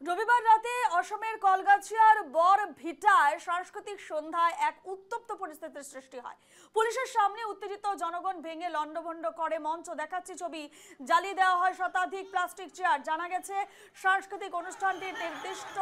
রবিবার রাতে অসমের কলগাছিয়ার বরভিটায় সাংস্কৃতিক সন্ধ্যায় এক উত্তপ্ত পরিস্থিতির সৃষ্টি হয়। পুলিশের সামনে উত্তেজিত জনগণ ভেঙে লণ্ডভণ্ড করে মঞ্চ দেখাচ্ছে ছবি জ্বালিয়ে দেওয়া হয় শতাধিক প্লাস্টিক চেয়ার। জানা গেছে সাংস্কৃতিক অনুষ্ঠানটি নির্দিষ্ট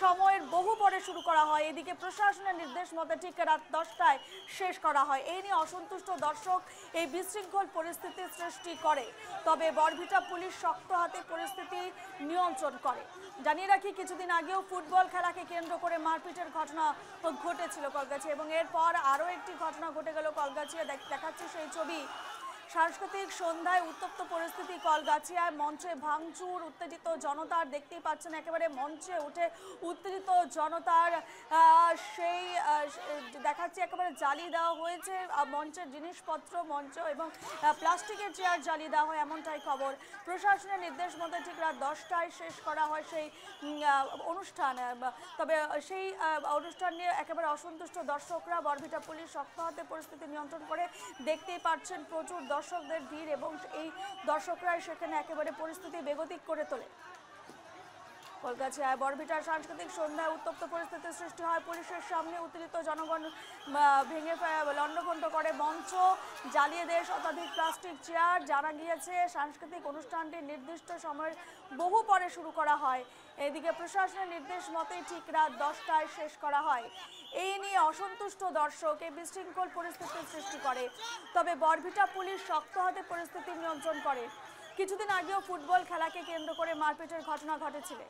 সময়ের বহু পরে শুরু করা হয়। এদিকে প্রশাসনের নির্দেশ মতে ঠিক রাত 10টায় শেষ করা হয়। এই নিয়ে অসন্তুষ্ট দর্শক এই বিশৃঙ্খল পরিস্থিতির সৃষ্টি করে। তবে বরভিটা পুলিশ শক্ত হাতে পরিস্থিতি নিয়ন্ত্রণ করে। জানিয়ে রাখি, কিছুদিন আগেও ফুটবল খেলাকে কেন্দ্র করে মারপিটের ঘটনা ঘটেছিল কলগাছিয়া এবং এরপর আরও একটি ঘটনা ঘটে গেল কলগাছিয়া। দেখাচ্ছে সেই ছবি। সাংস্কৃতিক সন্ধ্যায় উত্তপ্ত পরিস্থিতি কলগাছিয়ায়, মঞ্চে ভাঙচুর, উত্তেজিত জনতার, দেখতেই পাচ্ছেন একেবারে মঞ্চে উঠে উত্তেজিত জনতার সেই দেখাচ্ছে একেবারে জ্বালিয়ে দেওয়া হয়েছে মঞ্চের জিনিসপত্র, মঞ্চ এবং প্লাস্টিকের চেয়ার জ্বালিয়ে দেওয়া হয়, এমনটাই খবর। প্রশাসনের নির্দেশ মতো ঠিক রাত 10টায় শেষ করা হয় সেই অনুষ্ঠান। তবে সেই অনুষ্ঠান নিয়ে একেবারে অসন্তুষ্ট দর্শকরা। বরভিটা পুলিশ শক্ত হাতে পরিস্থিতি নিয়ন্ত্রণ করে। দেখতেই পাচ্ছেন প্রচুর দর্শকদের ভিড় এবং এই দর্শকরাই সেখানে একেবারে পরিস্থিতি বেগতিক করে তোলে। কলগাছিয়ায় বরভিটার সাংস্কৃতিক সন্ধ্যায় উত্তপ্ত পরিস্থিতির সৃষ্টি হয়। পুলিশের সামনে উত্তেজিত জনগণ ভেঙে লণ্ডভণ্ড করে মঞ্চ, জ্বালিয়ে দেয় শতাধিক প্লাস্টিক চেয়ার। জানা গিয়েছে সাংস্কৃতিক অনুষ্ঠানটি নির্দিষ্ট সময়ের বহু পরে শুরু করা হয়। এদিকে প্রশাসনের নির্দেশ মতেই ঠিক রাত 10টায় শেষ করা হয়। এই নিয়ে অসন্তুষ্ট দর্শক এই বিশৃঙ্খল পরিস্থিতির সৃষ্টি করে। তবে বরভিটা পুলিশ শক্ত হাতে পরিস্থিতি নিয়ন্ত্রণ করে। কিছুদিন আগেও ফুটবল খেলাকে কেন্দ্র করে মারপিটের ঘটনা ঘটেছিল।